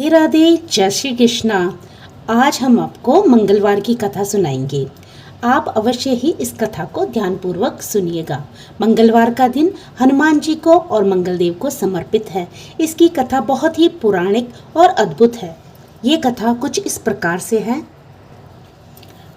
राधे राधे, जय श्री कृष्णा। आज हम आपको मंगलवार की कथा सुनाएंगे। आप अवश्य ही इस कथा को ध्यानपूर्वक सुनिएगा। मंगलवार का दिन हनुमान जी को और मंगलदेव को समर्पित है। इसकी कथा बहुत ही पौराणिक और अद्भुत है। ये कथा कुछ इस प्रकार से है।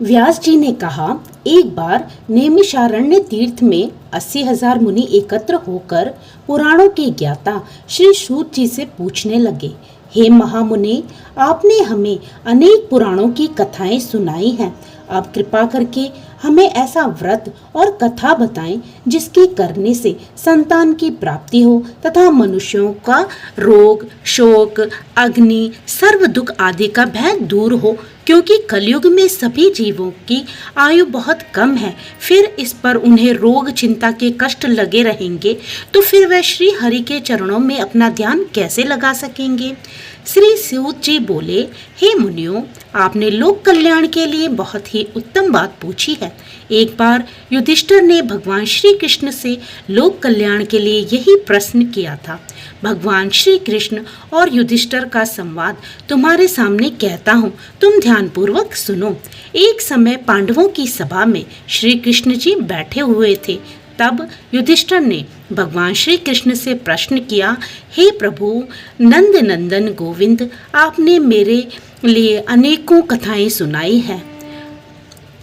व्यास जी ने कहा, एक बार नैमिषारण्य तीर्थ में 80,000 मुनि एकत्र होकर पुराणों के ज्ञाता श्री सूत जी से पूछने लगे, हे महामुने, आपने हमें अनेक पुराणों की कथाएं सुनाई हैं। आप कृपा करके हमें ऐसा व्रत और कथा बताएं जिसके करने से संतान की प्राप्ति हो तथा मनुष्यों का रोग, शोक, अग्नि, सर्व दुख आदि का भय दूर हो, क्योंकि कलयुग में सभी जीवों की आयु बहुत कम है। फिर इस पर उन्हें रोग चिंता के कष्ट लगे रहेंगे तो फिर वह श्री हरि के चरणों में अपना ध्यान कैसे लगा सकेंगे। श्री सूत जी बोले, हे मुनियों, आपने लोक कल्याण के लिए बहुत ही उत्तम बात पूछी है। एक बार युधिष्ठिर ने भगवान श्री कृष्ण से लोक कल्याण के लिए यही प्रश्न किया था। भगवान श्री कृष्ण और युधिष्ठिर का संवाद तुम्हारे सामने कहता हूँ, तुम ध्यानपूर्वक सुनो। एक समय पांडवों की सभा में श्री कृष्ण जी बैठे हुए थे। तब युधिष्ठिर ने भगवान श्री कृष्ण से प्रश्न किया, हे प्रभु नंद नंदन गोविंद, आपने मेरे लिए अनेकों कथाएं सुनाई हैं।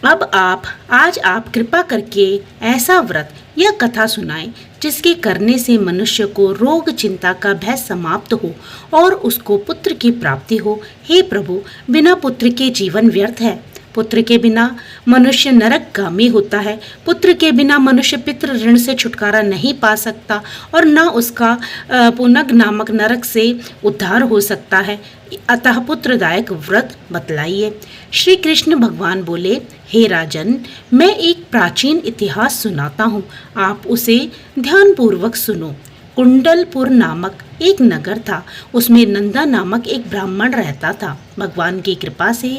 अब आज आप कृपा करके ऐसा व्रत या कथा सुनाएं जिसके करने से मनुष्य को रोग चिंता का भय समाप्त हो और उसको पुत्र की प्राप्ति हो। हे प्रभु, बिना पुत्र के जीवन व्यर्थ है। पुत्र के बिना मनुष्य नरकगामी होता है। पुत्र के बिना मनुष्य पितृ ऋण से छुटकारा नहीं पा सकता और न उसका पुनग नामक नरक से उद्धार हो सकता है। अतः पुत्रदायक व्रत बतलाइए। श्री कृष्ण भगवान बोले, हे राजन, मैं एक प्राचीन इतिहास सुनाता हूँ, आप उसे ध्यानपूर्वक सुनो। कुंडलपुर नामक एक नगर था। उसमें नंदा नामक एक ब्राह्मण रहता था। भगवान की कृपा से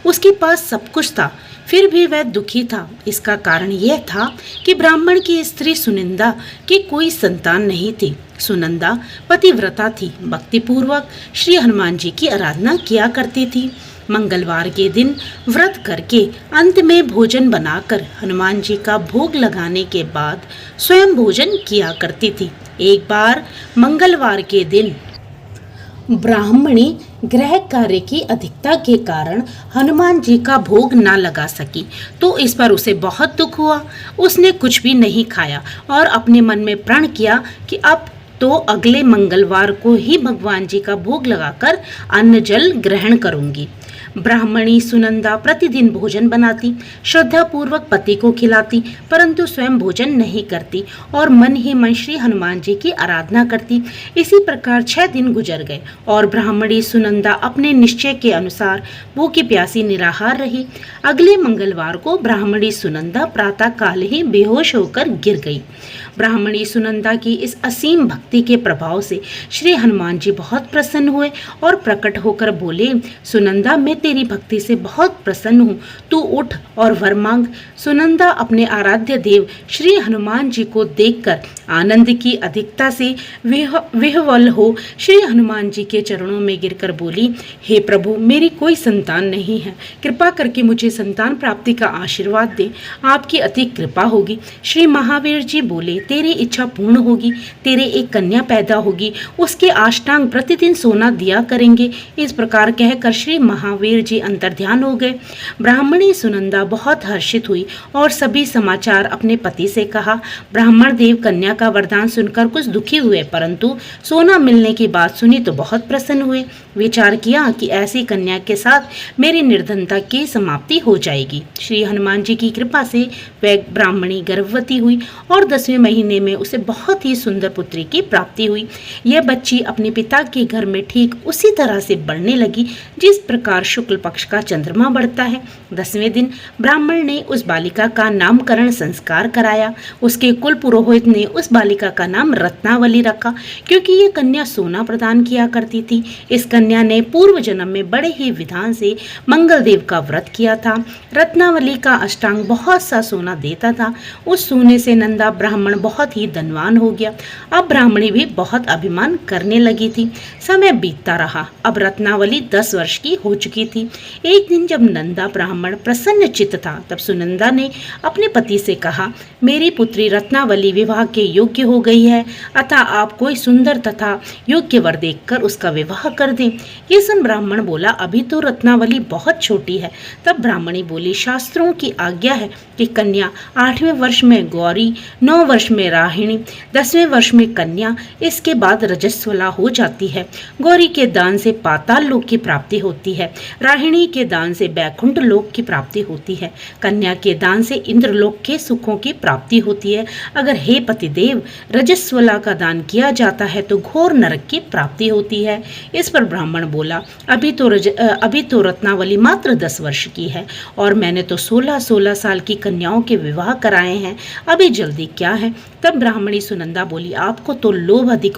उसके पास सब कुछ था, फिर भी वह दुखी था। इसका कारण यह था कि ब्राह्मण की स्त्री सुनंदा की कोई संतान नहीं थी। सुनंदा पतिव्रता थी, भक्तिपूर्वक श्री हनुमान जी की आराधना किया करती थी। मंगलवार के दिन व्रत करके अंत में भोजन बनाकर हनुमान जी का भोग लगाने के बाद स्वयं भोजन किया करती थी। एक बार मंगलवार के दिन ब्राह्मणी गृह कार्य की अधिकता के कारण हनुमान जी का भोग ना लगा सकी, तो इस पर उसे बहुत दुख हुआ। उसने कुछ भी नहीं खाया और अपने मन में प्रण किया कि अब तो अगले मंगलवार को ही भगवान जी का भोग लगाकर अन्न जल ग्रहण करूंगी। ब्राह्मणी सुनंदा प्रतिदिन भोजन बनाती, श्रद्धा पूर्वक पति को खिलाती, परंतु स्वयं भोजन नहीं करती और मन ही मन श्री हनुमान जी की आराधना करती। इसी प्रकार 6 दिन गुजर गए और ब्राह्मणी सुनंदा अपने निश्चय के अनुसार भूखी प्यासी निराहार रही। अगले मंगलवार को ब्राह्मणी सुनंदा प्रातः काल ही बेहोश होकर गिर गई। ब्राह्मणी सुनंदा की इस असीम भक्ति के प्रभाव से श्री हनुमान जी बहुत प्रसन्न हुए और प्रकट होकर बोले, सुनंदा, मैं तेरी भक्ति से बहुत प्रसन्न हूँ, तू उठ और वर मांग। सुनंदा अपने आराध्य देव श्री हनुमान जी को देखकर आनंद की अधिकता से विह्वल हो श्री हनुमान जी के चरणों में गिरकर बोली, हे प्रभु, मेरी कोई संतान नहीं है, कृपा करके मुझे संतान प्राप्ति का आशीर्वाद दे, आपकी अति कृपा होगी। श्री महावीर जी बोले, तेरी इच्छा पूर्ण होगी, तेरे एक कन्या पैदा होगी, उसके अष्टांग प्रतिदिन सोना दिया करेंगे। इस प्रकार कहकर श्री महावीर जी अंतर्ध्यान हो गए। ब्राह्मणी सुनंदा बहुत हर्षित हुई और सभी समाचार अपने पति से कहा। ब्राह्मण देव कन्या का वरदान सुनकर कुछ दुखी हुए, परंतु सोना मिलने की बात सुनी तो बहुत प्रसन्न हुए। विचार किया कि ऐसी कन्या के साथ मेरी निर्धनता की समाप्ति हो जाएगी। श्री हनुमान जी की कृपा से वह ब्राह्मणी गर्भवती हुई और 10वें महीने में उसे बहुत ही सुंदर पुत्री की प्राप्ति हुई। यह बच्ची अपने पिता के घर में ठीक उसी तरह से बढ़ने लगी जिस प्रकार शुक्ल पक्ष का चंद्रमा बढ़ता है। 10वें दिन ब्राह्मण ने उस बालिका का नामकरण संस्कार कराया। उसके कुल पुरोहित ने उस बालिका का नाम रत्नावली रखा, क्योंकि ये कन्या सोना प्रदान किया करती थी। इस कन्या ने पूर्व जन्म में बड़े ही विधान से मंगलदेव का व्रत किया था। रत्नावली का अष्टांग बहुत सा सोना देता था। उस सोने से नंदा ब्राह्मण बहुत ही धनवान हो गया। अब ब्राह्मणी भी बहुत अभिमान करने लगी थी। समय बीतता रहा। अब रत्नावली 10 वर्ष की हो चुकी थी। एक दिन जब नंदा ब्राह्मण प्रसन्न चित्त था, तब सुनंदा ने अपने पति से कहा, मेरी पुत्री रत्नावली विवाह के योग्य हो गई है, अतः आप कोई सुंदर तथा योग्य वर देखकर उसका विवाह कर दें। ये सुन ब्राह्मण बोला, अभी तो रत्नावली बहुत छोटी है। तब ब्राह्मणी बोली, शास्त्रों की आज्ञा है कि कन्या 8वें वर्ष में गौरी, 9 वर्ष में राहिणी, 10वें वर्ष में कन्या, इसके बाद रजस्वला हो जाती है। गौरी के दान से पाताल लोक की प्राप्ति होती है, राहिणी के दान से बैकुंठ लोक की प्राप्ति होती है, कन्या के दान से इंद्रलोक के सुखों की प्राप्ति होती है। अगर हे पतिदेव रजस्वला का दान किया जाता है तो घोर नरक की प्राप्ति होती है। इस पर ब्राह्मण बोला, अभी तो रत्नावली मात्र 10 वर्ष की है और मैंने तो 16-16 साल की कन्याओं के विवाह कराए हैं, अभी जल्दी क्या है। तब ब्राह्मणी सुनंदा बोली, आपको तो लोभ अधिक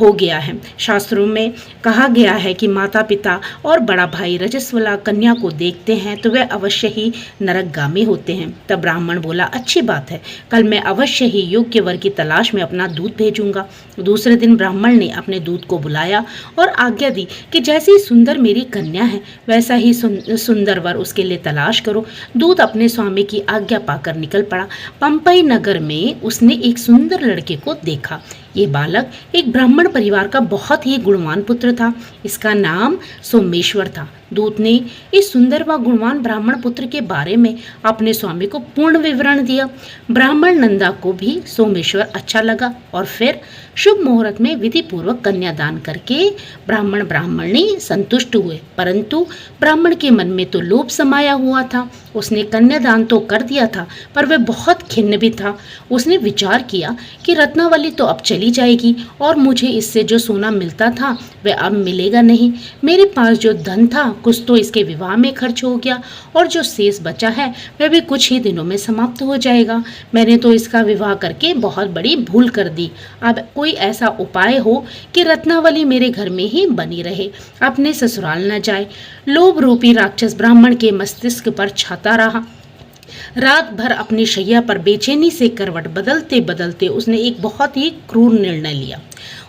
हो गया है। शास्त्रों में कहा गया है कि माता पिता और बड़ा भाई रजस्वला कन्या को देखते हैं तो वे अवश्य ही नरकगामी होते हैं। तब ब्राह्मण बोला, अच्छी बात है, कल मैं अवश्य ही योग्य वर की तलाश में अपना दूध भेजूंगा। दूसरे दिन ब्राह्मण ने अपने दूध को बुलाया और आज्ञा दी कि जैसी सुंदर मेरी कन्या है वैसा ही सुंदर वर उसके लिए तलाश करो। दूत अपने स्वामी की आज्ञा पाकर निकल पड़ा। पंपई नगर में उसने एक सुंदर लड़के को देखा। ये बालक एक ब्राह्मण परिवार का बहुत ही गुणवान पुत्र था। इसका नाम सोमेश्वर था। दूत ने इस सुंदर व गुणवान ब्राह्मण पुत्र के बारे में अपने स्वामी को पूर्ण विवरण दिया। ब्राह्मण नंदा को भी सोमेश्वर अच्छा लगा और फिर शुभ मुहूर्त में विधि पूर्वक कन्यादान करके ब्राह्मण ब्राह्मणी संतुष्ट हुए। परंतु ब्राह्मण के मन में तो लोभ समाया हुआ था। उसने कन्यादान तो कर दिया था पर वह बहुत खिन्न भी था। उसने विचार किया कि रत्नावली तो अब चली जाएगी और मुझे इससे जो सोना मिलता था वह अब मिलेगा नहीं। मेरे पास जो धन था कुछ तो इसके विवाह में खर्च हो गया और जो शेष बचा है वह भी कुछ ही दिनों में समाप्त हो जाएगा। मैंने तो इसका विवाह करके बहुत बड़ी भूल कर दी। अब कोई ऐसा उपाय हो कि रत्नावली मेरे घर में ही बनी रहे, अपने ससुराल न जाए। लोभ रूपी राक्षस ब्राह्मण के मस्तिष्क पर छाता रहा। रात भर अपनी शैया पर बेचैनी से करवट बदलते बदलते उसने एक बहुत ही क्रूर निर्णय लिया।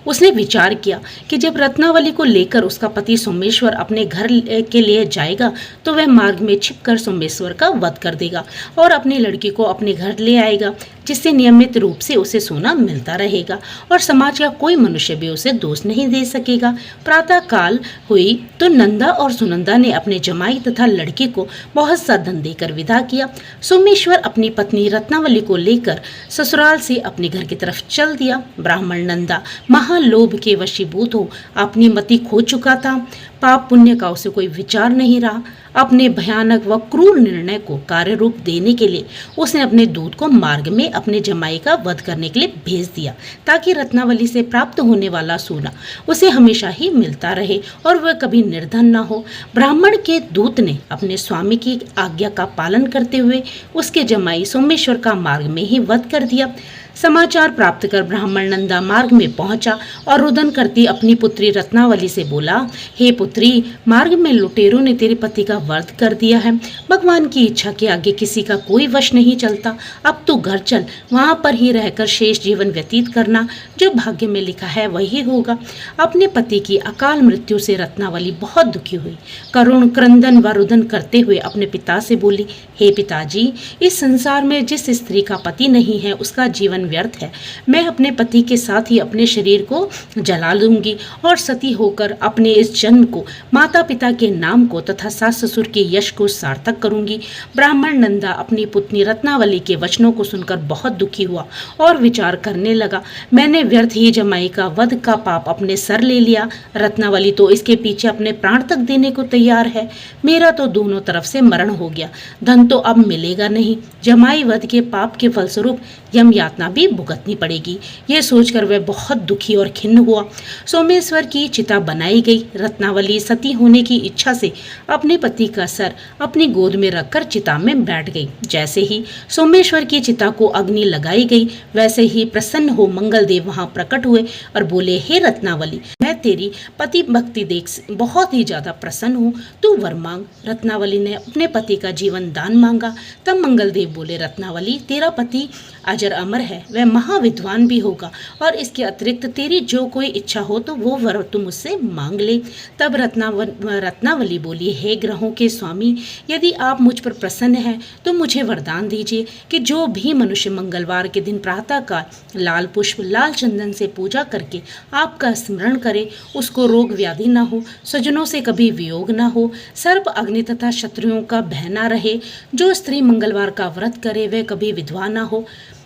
उसने विचार किया कि जब रत्नावली को लेकर उसका पति सोमेश्वर अपने घर के लिए जाएगा तो वह मार्ग में छिपकर सोमेश्वर का वध कर देगा और अपनी लड़की को अपने घर ले आएगा, जिससे नियमित रूप से उसे सोना मिलता रहेगा और समाज का कोई मनुष्य भी उसे दोष नहीं दे सकेगा। प्रातः काल हुई तो नंदा और सुनंदा ने अपने जमाई तथा लड़की को बहुत सा धन देकर विदा किया। सोमेश्वर अपनी पत्नी रत्नावली को लेकर ससुराल से अपने घर की तरफ चल दिया। ब्राह्मण नंदा महालोभ के वशीभूत हो अपनी मति खो चुका था। पाप पुण्य का उसे कोई विचार नहीं रहा। अपने भयानक व क्रूर निर्णय को कार्य रूप देने के लिए उसने अपने दूत को मार्ग में अपने जमाई का वध करने के लिए भेज दिया, ताकि रत्नावली से प्राप्त होने वाला सोना उसे हमेशा ही मिलता रहे और वह कभी निर्धन न हो। ब्राह्मण के दूत ने अपने स्वामी की आज्ञा का पालन करते हुए उसके जमाई सोमेश्वर का मार्ग में ही वध कर दिया। समाचार प्राप्त कर ब्राह्मण नंदा मार्ग में पहुंचा और रुदन करती अपनी पुत्री रत्नावली से बोला, हे पुत्री, मार्ग में लुटेरों ने तेरे पति का वध कर दिया है। भगवान की इच्छा के आगे किसी का कोई वश नहीं चलता। अब तू घर चल, वहां पर ही रहकर शेष जीवन व्यतीत करना। जो भाग्य में लिखा है वही होगा। अपने पति की अकाल मृत्यु से रत्नावली बहुत दुखी हुई। करुण क्रंदन व रुदन करते हुए अपने पिता से बोली, हे पिताजी, इस संसार में जिस स्त्री का पति नहीं है उसका जीवन व्यर्थ है। मैं अपने पति के साथ ही अपने शरीर को जला लूंगी और सती होकर अपने इस जन्म को, माता पिता के नाम को तथा सास ससुर के यश को सार्थक करूंगी। ब्राह्मण नंदा अपनी पुत्री रत्नावली के वचनों को सुनकर बहुत दुखी हुआ और विचार करने लगा, मैंने व्यर्थ ही जमाई का वध का पाप अपने सर ले लिया। रत्नावली तो इसके पीछे अपने प्राण तक देने को तैयार है। मेरा तो दोनों तरफ से मरण हो गया, धन तो अब मिलेगा नहीं। जमाई वध के पाप के फलस्वरूप यम यातना भी भुगतनी पड़ेगी। यह सोचकर वह बहुत दुखी और खिन्न हुआ। सोमेश्वर की चिता बनाई गई। रत्नावली सती होने की इच्छा से अपने पति का सर अपनी गोद में रखकर चिता में बैठ गई। जैसे ही सोमेश्वर की चिता को अग्नि लगाई गई वैसे ही प्रसन्न हो मंगलदेव वहां प्रकट हुए और बोले, हे रत्नावली, मैं तेरी पति भक्ति देख बहुत ही ज्यादा प्रसन्न हूँ, तू वर मांग। रत्नावली ने अपने पति का जीवन दान मांगा। तब मंगलदेव बोले, रत्नावली, तेरा पति अजर अमर है, है वह महाविद्वान भी होगा और इसके अतिरिक्त तेरी जो कोई इच्छा हो तो वो वर तू मुझसे मांग ले। तब रत्नावली बोली, हे ग्रहों के स्वामी, यदि आप मुझ पर प्रसन्न हैं तो मुझे वरदान दीजिए कि जो भी मनुष्य मंगलवार के दिन प्रातःकाल लाल पुष्प लाल चंदन से पूजा करके आपका स्मरण करे, उसको रोग व्याधि न हो, स्वजनों से कभी वियोग न हो, सर्प अग्नि तथा शत्रुओं का भय न रहे। जो स्त्री मंगलवार का व्रत करे वह कभी विधवा न हो।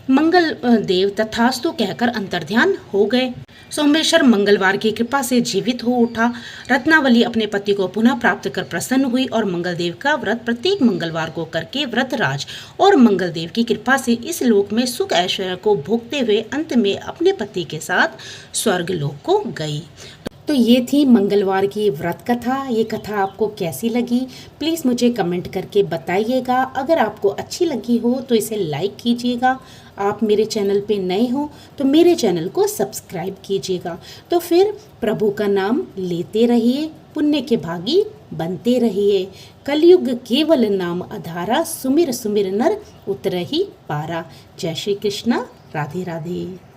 मंगल देव तथास्तु कहकर अंतर्ध्यान हो गए। सोमेश्वर मंगलवार की कृपा से जीवित हो उठा। रत्नावली अपने पति को पुनः प्राप्त कर प्रसन्न हुई और मंगलदेव का व्रत प्रत्येक मंगलवार को करके व्रतराज और मंगलदेव की कृपा से इस लोक में सुख ऐश्वर्य को भोगते हुए अंत में अपने पति के साथ स्वर्ग लोक को गई। तो ये थी मंगलवार की व्रत कथा। ये कथा आपको कैसी लगी प्लीज़ मुझे कमेंट करके बताइएगा। अगर आपको अच्छी लगी हो तो इसे लाइक कीजिएगा। आप मेरे चैनल पे नए हो तो मेरे चैनल को सब्सक्राइब कीजिएगा। तो फिर प्रभु का नाम लेते रहिए, पुण्य के भागी बनते रहिए। कलयुग केवल नाम आधारा, सुमिर सुमिर नर उतरहि पारा। जय श्री कृष्णा, राधे राधे।